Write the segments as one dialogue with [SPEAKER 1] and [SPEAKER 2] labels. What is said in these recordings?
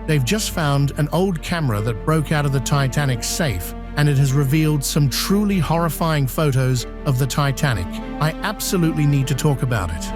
[SPEAKER 1] They've just found an old camera that broke out of the Titanic's safe, and it has revealed some truly horrifying photos of the Titanic. I absolutely need to talk about it.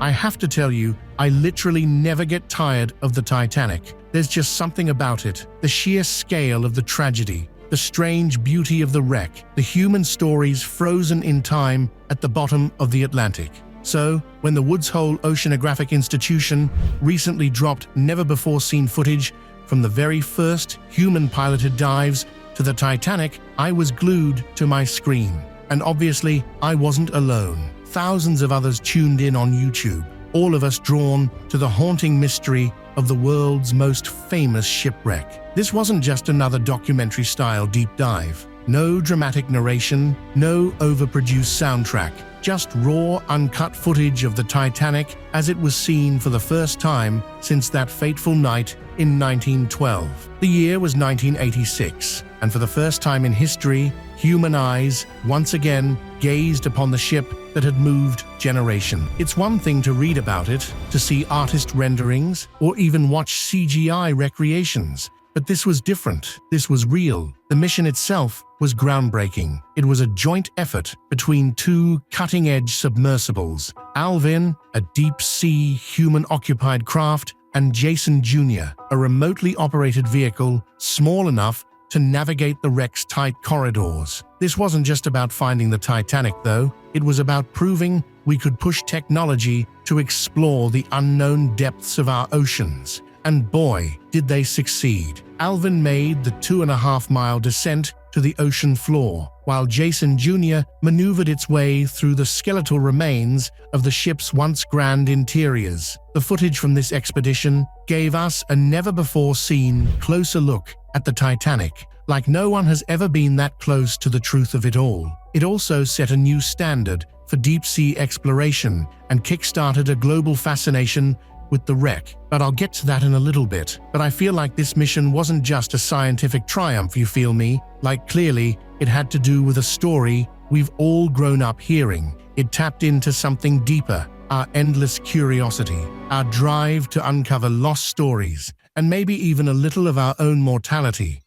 [SPEAKER 1] I have to tell you, I literally never get tired of the Titanic. There's just something about it, the sheer scale of the tragedy, the strange beauty of the wreck, the human stories frozen in time at the bottom of the Atlantic. So, when the Woods Hole Oceanographic Institution recently dropped never-before-seen footage from the very first human-piloted dives to the Titanic, I was glued to my screen. And obviously, I wasn't alone. Thousands of others tuned in on YouTube, all of us drawn to the haunting mystery of the world's most famous shipwreck. This wasn't just another documentary-style deep dive. No dramatic narration, no overproduced soundtrack, just raw, uncut footage of the Titanic as it was seen for the first time since that fateful night in 1912. The year was 1986, and for the first time in history, human eyes once again gazed upon the ship that had moved generation. It's one thing to read about it, to see artist renderings, or even watch CGI recreations. But this was different. This was real. The mission itself was groundbreaking. It was a joint effort between two cutting-edge submersibles, Alvin, a deep-sea human-occupied craft, and Jason Jr., a remotely operated vehicle small enough to navigate the wreck's tight corridors. This wasn't just about finding the Titanic, though. It was about proving we could push technology to explore the unknown depths of our oceans. And boy, did they succeed. Alvin made the 2.5-mile descent to the ocean floor, while Jason Jr. maneuvered its way through the skeletal remains of the ship's once grand interiors. The footage from this expedition gave us a never-before-seen closer look at the Titanic, like no one has ever been that close to the truth of it all. It also set a new standard for deep-sea exploration and kick-started a global fascination with the wreck, but I'll get to that in a little bit. But I feel like this mission wasn't just a scientific triumph, you feel me? Like clearly, it had to do with a story we've all grown up hearing. It tapped into something deeper, our endless curiosity, our drive to uncover lost stories, and maybe even a little of our own mortality.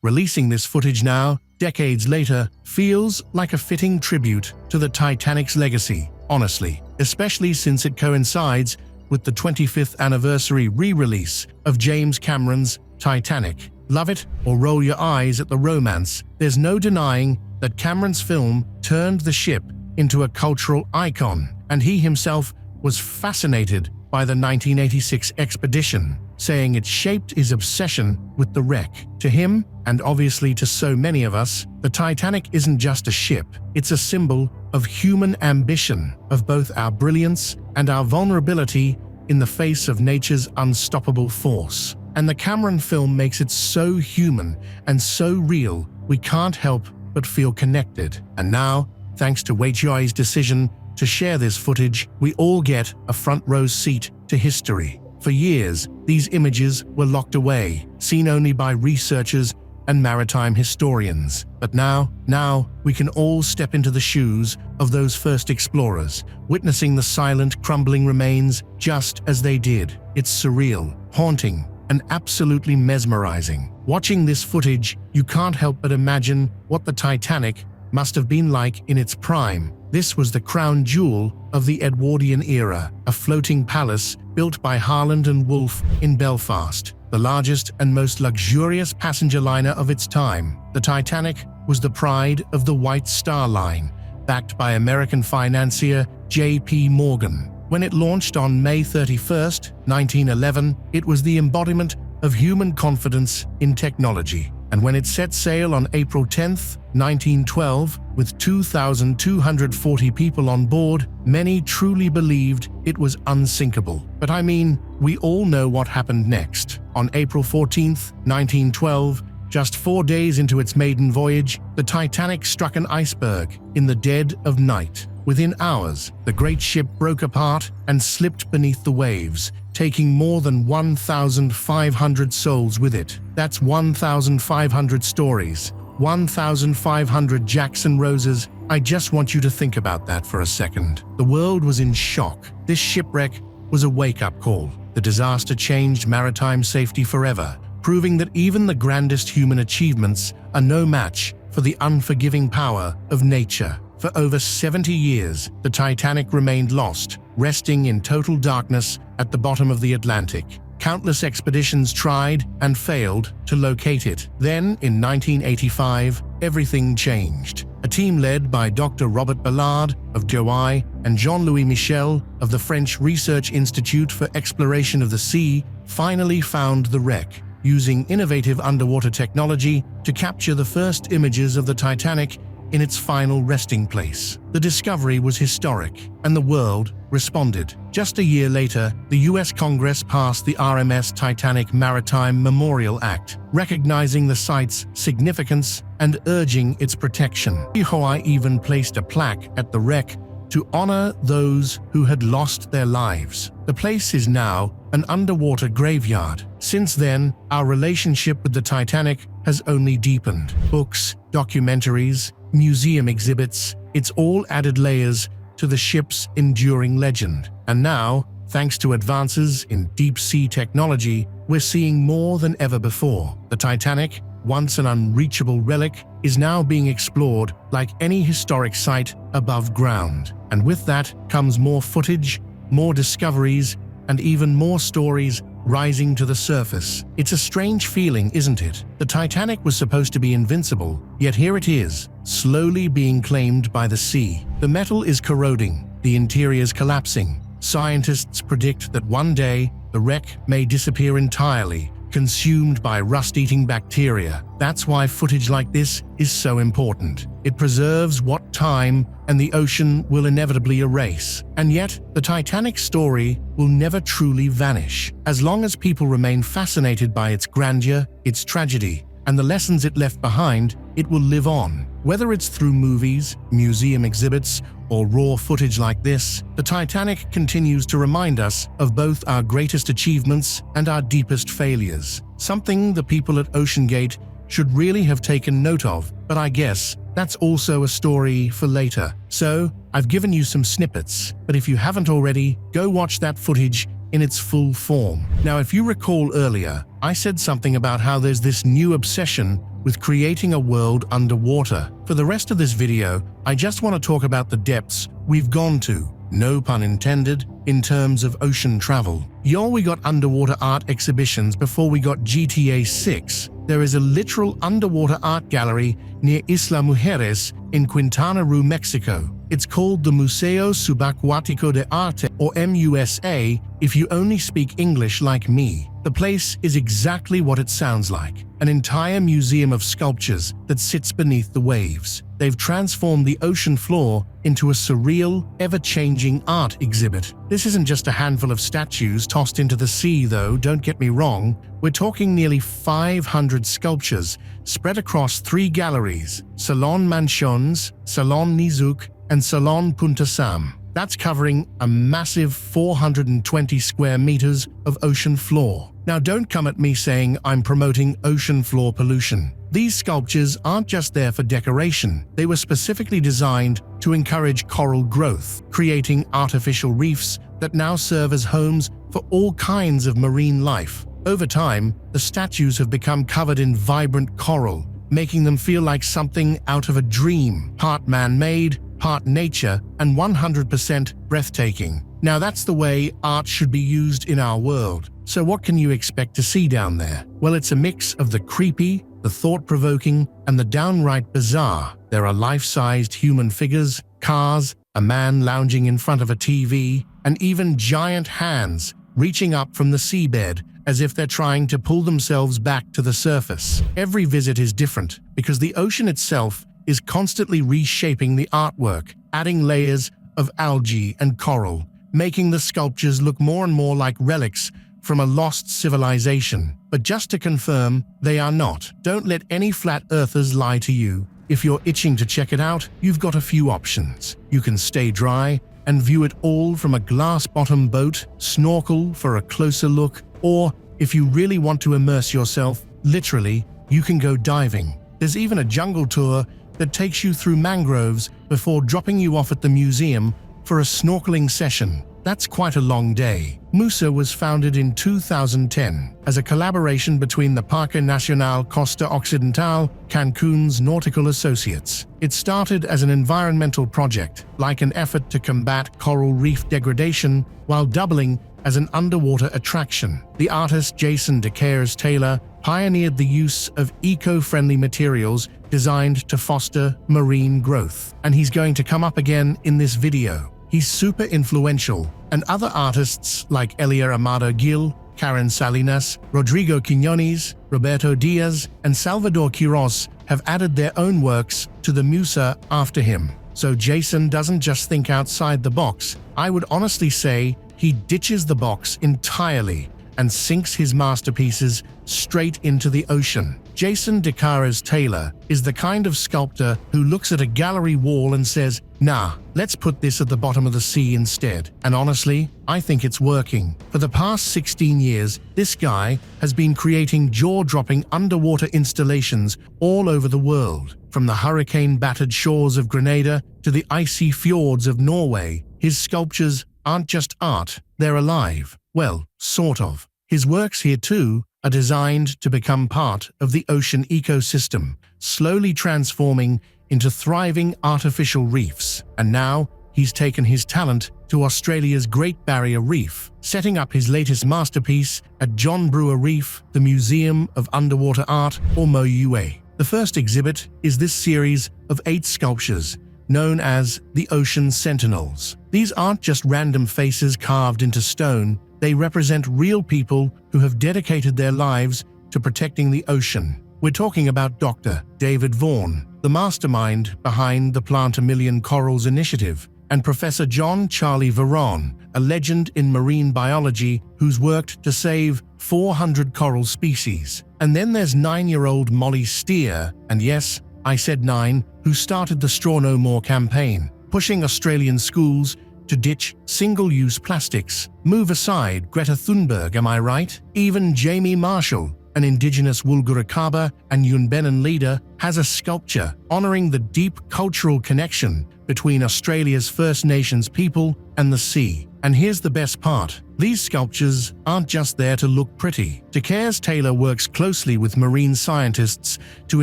[SPEAKER 1] Releasing this footage now, decades later, feels like a fitting tribute to the Titanic's legacy, honestly, especially since it coincides with the 25th anniversary re-release of James Cameron's Titanic. Love it or roll your eyes at the romance, there's no denying that Cameron's film turned the ship into a cultural icon, and he himself was fascinated by the 1986 expedition, saying it shaped his obsession with the wreck. To him, and obviously to so many of us, the Titanic isn't just a ship, it's a symbol of human ambition, of both our brilliance and our vulnerability in the face of nature's unstoppable force. And the Cameron film makes it so human and so real, we can't help but feel connected. And now, thanks to Weichui's decision to share this footage, we all get a front-row seat to history. For years, these images were locked away, seen only by researchers and maritime historians. But now, we can all step into the shoes of those first explorers, witnessing the silent, crumbling remains just as they did. It's surreal, haunting, and absolutely mesmerizing. Watching this footage, you can't help but imagine what the Titanic must have been like in its prime. This was the crown jewel of the Edwardian era, a floating palace built by Harland and Wolff in Belfast, the largest and most luxurious passenger liner of its time. The Titanic was the pride of the White Star Line, backed by American financier J.P. Morgan. When it launched on May 31, 1911, it was the embodiment of human confidence in technology. And when it set sail on April 10, 1912, with 2,240 people on board, many truly believed it was unsinkable. But I mean, we all know what happened next. On April 14, 1912, just 4 days into its maiden voyage, the Titanic struck an iceberg in the dead of night. Within hours, the great ship broke apart and slipped beneath the waves, taking more than 1,500 souls with it. That's 1,500 stories, 1,500 Jacks and Roses. I just want you to think about that for a second. The world was in shock. This shipwreck was a wake-up call. The disaster changed maritime safety forever, proving that even the grandest human achievements are no match for the unforgiving power of nature. For over 70 years, the Titanic remained lost, resting in total darkness at the bottom of the Atlantic. Countless expeditions tried and failed to locate it. Then, in 1985, everything changed. A team led by Dr. Robert Ballard of Douai and Jean-Louis Michel of the French Research Institute for Exploration of the Sea finally found the wreck, using innovative underwater technology to capture the first images of the Titanic in its final resting place. The discovery was historic, and the world responded. Just a year later, the US Congress passed the RMS Titanic Maritime Memorial Act, recognizing the site's significance and urging its protection. Hawaii even placed a plaque at the wreck to honor those who had lost their lives. The place is now an underwater graveyard. Since then, our relationship with the Titanic has only deepened. Books, documentaries, museum exhibits, it's all added layers to the ship's enduring legend. And now, thanks to advances in deep-sea technology, we're seeing more than ever before. The Titanic, once an unreachable relic, is now being explored like any historic site above ground. And with that comes more footage, more discoveries, and even more stories rising to the surface. It's a strange feeling, isn't it? The Titanic was supposed to be invincible, yet here it is, slowly being claimed by the sea. The metal is corroding, the interior's collapsing. Scientists predict that one day, the wreck may disappear entirely, consumed by rust-eating bacteria. That's why footage like this is so important. It preserves what time and the ocean will inevitably erase. And yet, the Titanic story will never truly vanish. As long as people remain fascinated by its grandeur, its tragedy, and the lessons it left behind, it will live on. Whether it's through movies, museum exhibits, or raw footage like this, the Titanic continues to remind us of both our greatest achievements and our deepest failures. Something the people at OceanGate should really have taken note of, but I guess that's also a story for later. So, I've given you some snippets, but if you haven't already, go watch that footage in its full form. Now, if you recall earlier, I said something about how there's this new obsession with creating a world underwater. For the rest of this video, I just want to talk about the depths we've gone to, no pun intended, in terms of ocean travel. We got underwater art exhibitions before we got GTA 6. There is a literal underwater art gallery near Isla Mujeres in Quintana Roo, Mexico. It's called the Museo Subacuático de Arte, or MUSA, if you only speak English like me. The place is exactly what it sounds like, an entire museum of sculptures that sits beneath the waves. They've transformed the ocean floor into a surreal, ever-changing art exhibit. This isn't just a handful of statues tossed into the sea, though, don't get me wrong. We're talking nearly 500 sculptures spread across 3 galleries: Salon Manchones, Salon Nizuc, and Salon Punta Sam. That's covering a massive 420 square meters of ocean floor. Now, don't come at me saying I'm promoting ocean floor pollution. These sculptures aren't just there for decoration. They were specifically designed to encourage coral growth, creating artificial reefs that now serve as homes for all kinds of marine life. Over time, the statues have become covered in vibrant coral, making them feel like something out of a dream, part man-made, part nature, and 100% breathtaking. Now that's the way art should be used in our world. So what can you expect to see down there? Well, it's a mix of the creepy, the thought-provoking, and the downright bizarre. There are life-sized human figures, cars, a man lounging in front of a TV, and even giant hands reaching up from the seabed as if they're trying to pull themselves back to the surface. Every visit is different because the ocean itself is constantly reshaping the artwork, adding layers of algae and coral, making the sculptures look more and more like relics from a lost civilization. But just to confirm, they are not. Don't let any flat earthers lie to you. If you're itching to check it out, you've got a few options. You can stay dry and view it all from a glass-bottom boat, snorkel for a closer look, or if you really want to immerse yourself, literally, you can go diving. There's even a jungle tour that takes you through mangroves before dropping you off at the museum for a snorkeling session. That's quite a long day. Musa was founded in 2010 as a collaboration between the Parque Nacional Costa Occidental, Cancun's nautical associates. It started as an environmental project, like an effort to combat coral reef degradation, while doubling as an underwater attraction. The artist Jason DeCaires Taylor pioneered the use of eco-friendly materials designed to foster marine growth, and he's going to come up again in this video. He's super influential, and other artists like Elia Amado Gil, Karen Salinas, Rodrigo Quiñones, Roberto Diaz, and Salvador Quiros have added their own works to the Musa after him. So Jason doesn't just think outside the box. I would honestly say he ditches the box entirely and sinks his masterpieces straight into the ocean. Jason DeCaires Taylor is the kind of sculptor who looks at a gallery wall and says, "Nah, let's put this at the bottom of the sea instead." And honestly, I think it's working. For the past 16 years, this guy has been creating jaw-dropping underwater installations all over the world. From the hurricane-battered shores of Grenada to the icy fjords of Norway, his sculptures aren't just art, they're alive. Well, sort of. His works here too are designed to become part of the ocean ecosystem, slowly transforming into thriving artificial reefs. And now, he's taken his talent to Australia's Great Barrier Reef, setting up his latest masterpiece at John Brewer Reef, the Museum of Underwater Art, or MOUA. The first exhibit is this series of 8 sculptures, known as the Ocean Sentinels. These aren't just random faces carved into stone, they represent real people who have dedicated their lives to protecting the ocean. We're talking about Dr. David Vaughan, the mastermind behind the Plant a Million Corals initiative, and Professor John Charlie Veron, a legend in marine biology who's worked to save 400 coral species. And then there's 9-year-old Molly Steer, and yes, I said 9, who started the Straw No More campaign, pushing Australian schools to ditch single-use plastics. Move aside, Greta Thunberg, am I right? Even Jamie Marshall, an indigenous Woolgoorukaba and Yunbenin leader, has a sculpture honoring the deep cultural connection between Australia's First Nations people and the sea. And here's the best part. These sculptures aren't just there to look pretty. DeCaires Taylor works closely with marine scientists to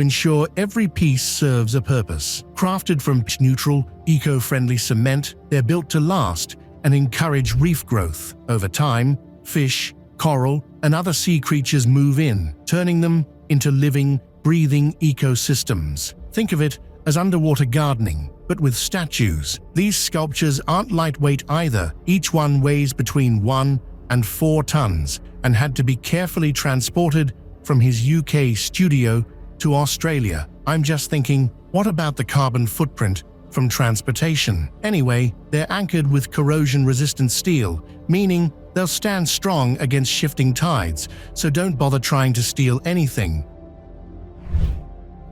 [SPEAKER 1] ensure every piece serves a purpose. Crafted from neutral, eco-friendly cement, they're built to last and encourage reef growth. Over time, fish, coral, and other sea creatures move in, turning them into living, breathing ecosystems. Think of it as underwater gardening, but with statues. These sculptures aren't lightweight either. Each one weighs between 1 and 4 tons and had to be carefully transported from his UK studio to Australia. I'm just thinking, what about the carbon footprint from transportation? Anyway, they're anchored with corrosion-resistant steel, meaning they'll stand strong against shifting tides, so don't bother trying to steal anything.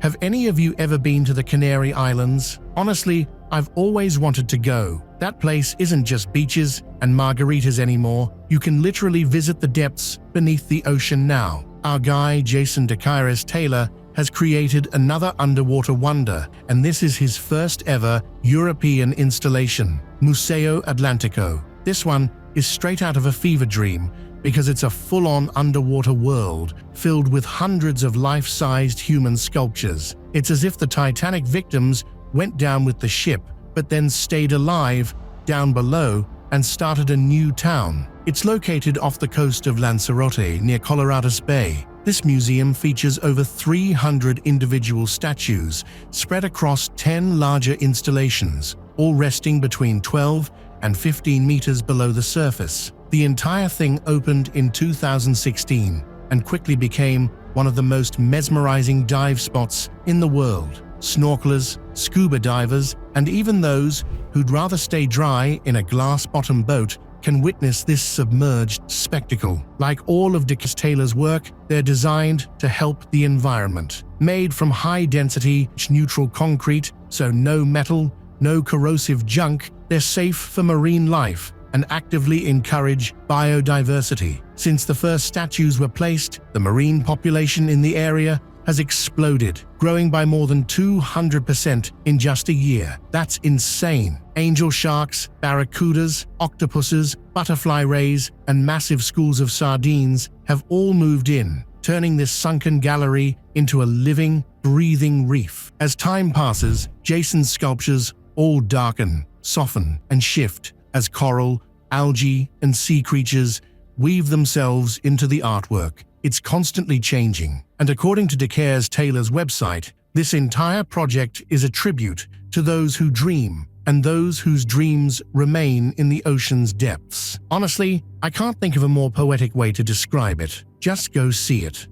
[SPEAKER 1] Have any of you ever been to the Canary Islands? Honestly, I've always wanted to go. That place isn't just beaches and margaritas anymore. You can literally visit the depths beneath the ocean now. Our guy, Jason DeCaires Taylor, has created another underwater wonder, and this is his first ever European installation, Museo Atlantico. This one is straight out of a fever dream, because it's a full-on underwater world filled with hundreds of life-sized human sculptures. It's as if the Titanic victims went down with the ship, but then stayed alive down below and started a new town. It's located off the coast of Lanzarote near Colorados Bay. This museum features over 300 individual statues spread across 10 larger installations, all resting between 12 and 15 meters below the surface. The entire thing opened in 2016 and quickly became one of the most mesmerizing dive spots in the world. Snorkelers, scuba divers, and even those who'd rather stay dry in a glass-bottom boat can witness this submerged spectacle. Like all of DeCaires Taylor's work, they're designed to help the environment. Made from high-density, neutral concrete, so no metal, no corrosive junk, they're safe for marine life and actively encourage biodiversity. Since the first statues were placed, the marine population in the area has exploded, growing by more than 200% in just a year. That's insane. Angel sharks, barracudas, octopuses, butterfly rays, and massive schools of sardines have all moved in, turning this sunken gallery into a living, breathing reef. As time passes, Jason's sculptures all darken, soften, and shift as coral, algae, and sea creatures weave themselves into the artwork. It's constantly changing, and according to DeCaires Taylor's website, this entire project is a tribute to those who dream and those whose dreams remain in the ocean's depths. Honestly, I can't think of a more poetic way to describe it. Just go see it.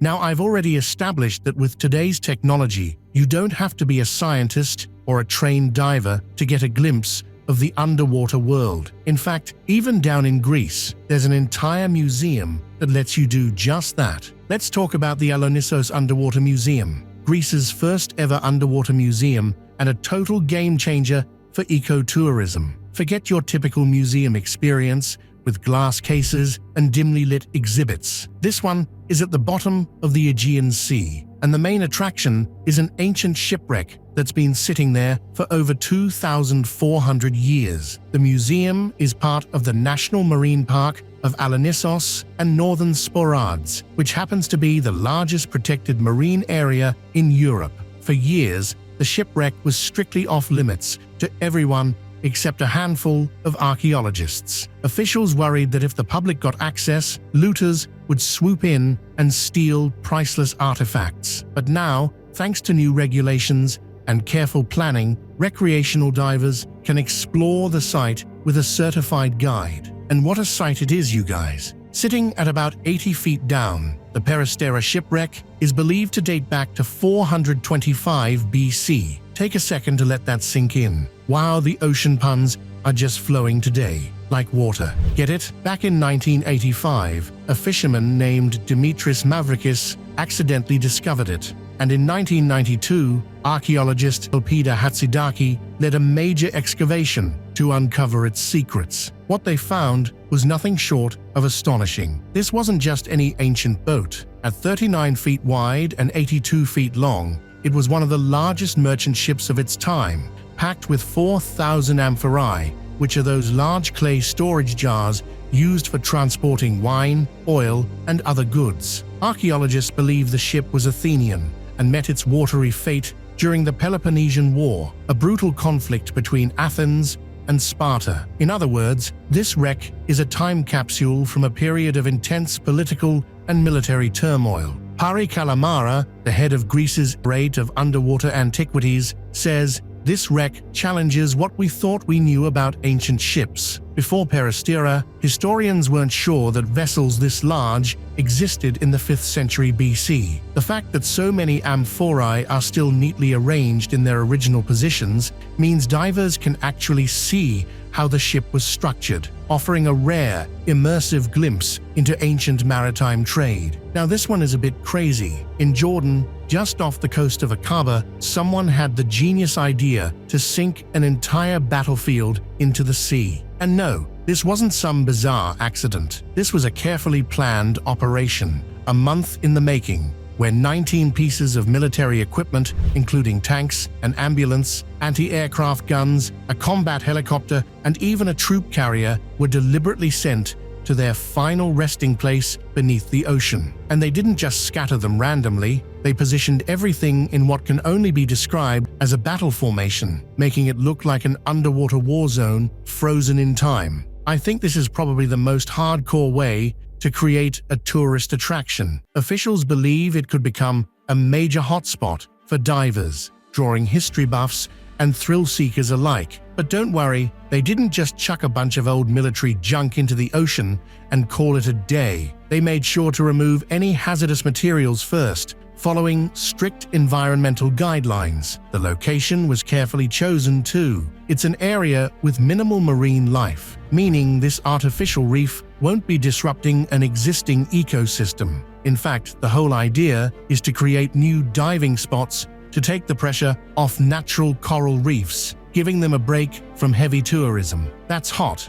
[SPEAKER 1] Now, I've already established that with today's technology, you don't have to be a scientist or a trained diver to get a glimpse of the underwater world. In fact, even down in Greece, there's an entire museum that lets you do just that. Let's talk about the Alonissos Underwater Museum, Greece's first ever underwater museum and a total game changer for ecotourism. Forget your typical museum experience with glass cases and dimly lit exhibits. This one is at the bottom of the Aegean Sea, and the main attraction is an ancient shipwreck that's been sitting there for over 2,400 years. The museum is part of the National Marine Park of Alonissos and Northern Sporades, which happens to be the largest protected marine area in Europe. For years, the shipwreck was strictly off-limits to everyone except a handful of archaeologists. Officials worried that if the public got access, looters would swoop in and steal priceless artifacts. But now, thanks to new regulations and careful planning, recreational divers can explore the site with a certified guide. And what a sight it is, you guys. Sitting at about 80 feet down, the Peristera shipwreck is believed to date back to 425 BC. Take a second to let that sink in. Wow, the ocean puns are just flowing today, like water. Get it? Back in 1985, a fisherman named Dimitris Mavrakis accidentally discovered it. And in 1992, archaeologist Elpida Hatzidaki led a major excavation to uncover its secrets. What they found was nothing short of astonishing. This wasn't just any ancient boat. At 39 feet wide and 82 feet long, it was one of the largest merchant ships of its time, packed with 4,000 amphorae, which are those large clay storage jars used for transporting wine, oil, and other goods. Archaeologists believe the ship was Athenian and met its watery fate during the Peloponnesian War, a brutal conflict between Athens and Sparta. In other words, this wreck is a time capsule from a period of intense political and military turmoil. Pari Kalamara, the head of Greece's Rate of Underwater Antiquities, says, "This wreck challenges what we thought we knew about ancient ships. Before Peristera, historians weren't sure that vessels this large existed in the 5th century BC. The fact that so many amphorae are still neatly arranged in their original positions means divers can actually see how the ship was structured, offering a rare, immersive glimpse into ancient maritime trade." Now this one is a bit crazy. In Jordan, just off the coast of Aqaba, someone had the genius idea to sink an entire battlefield into the sea. And no, this wasn't some bizarre accident. This was a carefully planned operation, a month in the making, where 19 pieces of military equipment, including tanks, an ambulance, anti-aircraft guns, a combat helicopter, and even a troop carrier, were deliberately sent to their final resting place beneath the ocean. And they didn't just scatter them randomly, they positioned everything in what can only be described as a battle formation, making it look like an underwater war zone frozen in time. I think this is probably the most hardcore way to create a tourist attraction. Officials believe it could become a major hotspot for divers, drawing history buffs and thrill seekers alike. But don't worry, they didn't just chuck a bunch of old military junk into the ocean and call it a day. They made sure to remove any hazardous materials first, following strict environmental guidelines. The location was carefully chosen too. It's an area with minimal marine life, meaning this artificial reef won't be disrupting an existing ecosystem. In fact, the whole idea is to create new diving spots to take the pressure off natural coral reefs, giving them a break from heavy tourism. That's hot.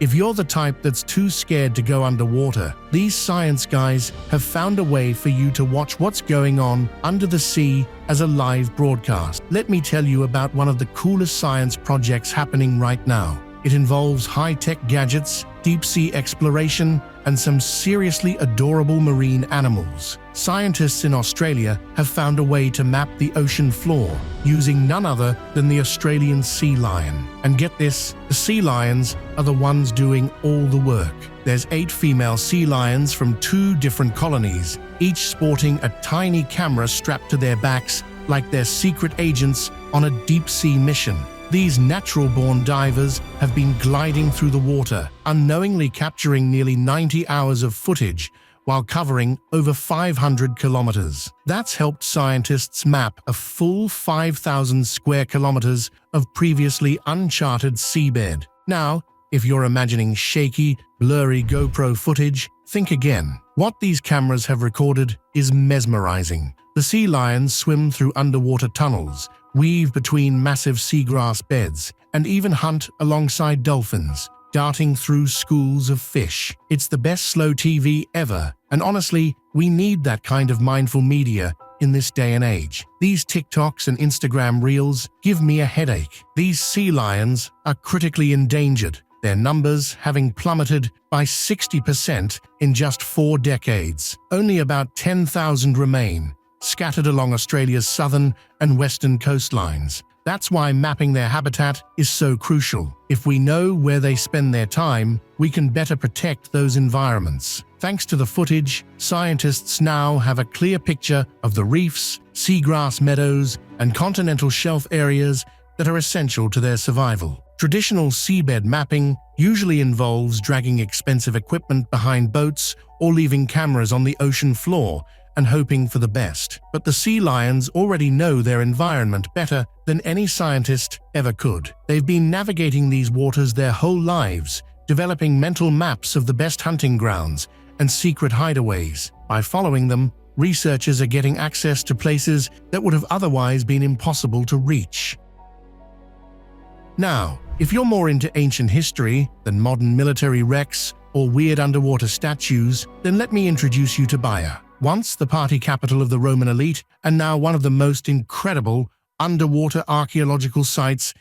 [SPEAKER 1] If you're the type that's too scared to go underwater, these science guys have found a way for you to watch what's going on under the sea as a live broadcast. Let me tell you about one of the coolest science projects happening right now. It involves high-tech gadgets, deep-sea exploration, and some seriously adorable marine animals. Scientists in Australia have found a way to map the ocean floor using none other than the Australian sea lion. And get this, the sea lions are the ones doing all the work. There's 8 female sea lions from 2 different colonies, each sporting a tiny camera strapped to their backs like they're secret agents on a deep-sea mission. These natural-born divers have been gliding through the water, unknowingly capturing nearly 90 hours of footage while covering over 500 kilometers. That's helped scientists map a full 5,000 square kilometers of previously uncharted seabed. Now, if you're imagining shaky, blurry GoPro footage, think again. What these cameras have recorded is mesmerizing. The sea lions swim through underwater tunnels, weave between massive seagrass beds, and even hunt alongside dolphins, darting through schools of fish. It's the best slow TV ever, and honestly, we need that kind of mindful media in this day and age. These TikToks and Instagram reels give me a headache. These sea lions are critically endangered, their numbers having plummeted by 60% in just 4 decades. Only about 10,000 remain, scattered along Australia's southern and western coastlines. That's why mapping their habitat is so crucial. If we know where they spend their time, we can better protect those environments. Thanks to the footage, scientists now have a clear picture of the reefs, seagrass meadows, and continental shelf areas that are essential to their survival. Traditional seabed mapping usually involves dragging expensive equipment behind boats or leaving cameras on the ocean floor and hoping for the best. But the sea lions already know their environment better than any scientist ever could. They've been navigating these waters their whole lives, developing mental maps of the best hunting grounds and secret hideaways. By following them, researchers are getting access to places that would have otherwise been impossible to reach. Now, if you're more into ancient history than modern military wrecks or weird underwater statues, then let me introduce you to Baia. Once the party capital of the Roman elite, and now one of the most incredible underwater archaeological sites.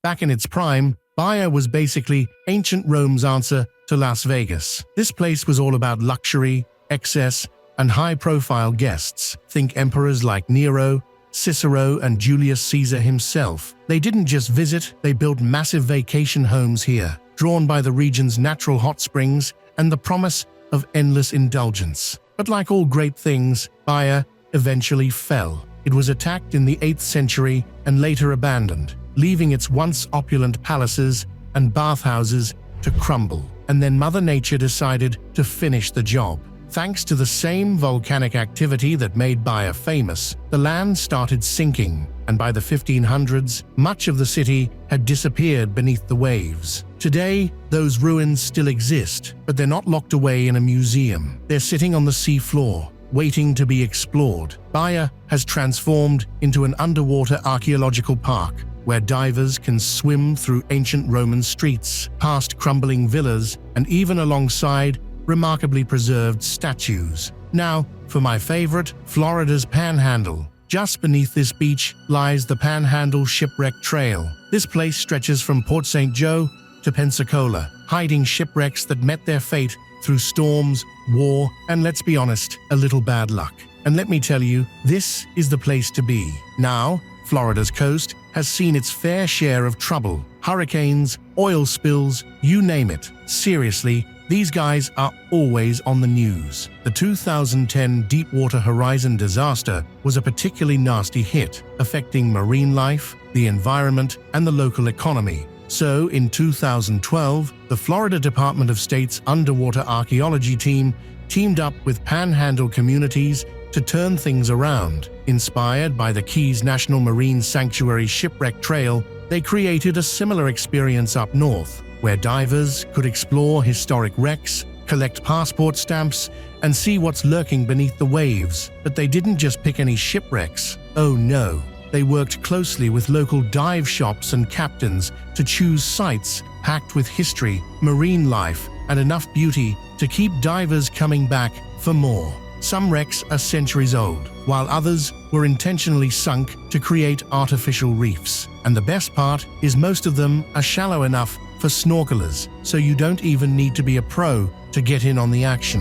[SPEAKER 1] Back in its prime, Baia was basically ancient Rome's answer to Las Vegas. This place was all about luxury, excess, and high-profile guests. Think emperors like Nero, Cicero, and Julius Caesar himself. They didn't just visit, they built massive vacation homes here, drawn by the region's natural hot springs and the promise of endless indulgence. But like all great things, Baia eventually fell. It was attacked in the 8th century and later abandoned, leaving its once opulent palaces and bathhouses to crumble. And then Mother Nature decided to finish the job. Thanks to the same volcanic activity that made Baia famous, the land started sinking, and by the 1500s, much of the city had disappeared beneath the waves. Today, those ruins still exist, but they're not locked away in a museum. They're sitting on the sea floor, waiting to be explored. Baia has transformed into an underwater archaeological park, where divers can swim through ancient Roman streets, past crumbling villas, and even alongside remarkably preserved statues. Now, for my favorite, Florida's Panhandle. Just beneath this beach lies the Panhandle Shipwreck Trail. This place stretches from Port St. Joe to Pensacola, hiding shipwrecks that met their fate through storms, war, and let's be honest, a little bad luck. And let me tell you, this is the place to be. Now, Florida's coast has seen its fair share of trouble. Hurricanes, oil spills, you name it. Seriously, these guys are always on the news. The 2010 Deepwater Horizon disaster was a particularly nasty hit, affecting marine life, the environment, and the local economy. So, in 2012, the Florida Department of State's underwater archaeology team teamed up with Panhandle communities to turn things around. Inspired by the Keys National Marine Sanctuary Shipwreck Trail, they created a similar experience up north, where divers could explore historic wrecks, collect passport stamps, and see what's lurking beneath the waves. But they didn't just pick any shipwrecks. Oh no. They worked closely with local dive shops and captains to choose sites packed with history, marine life, and enough beauty to keep divers coming back for more. Some wrecks are centuries old, while others were intentionally sunk to create artificial reefs. And the best part is most of them are shallow enough for snorkelers, so you don't even need to be a pro to get in on the action.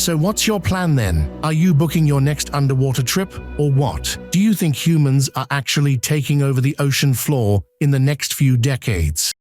[SPEAKER 1] So what's your plan then? Are you booking your next underwater trip, or what? Do you think humans are actually taking over the ocean floor in the next few decades?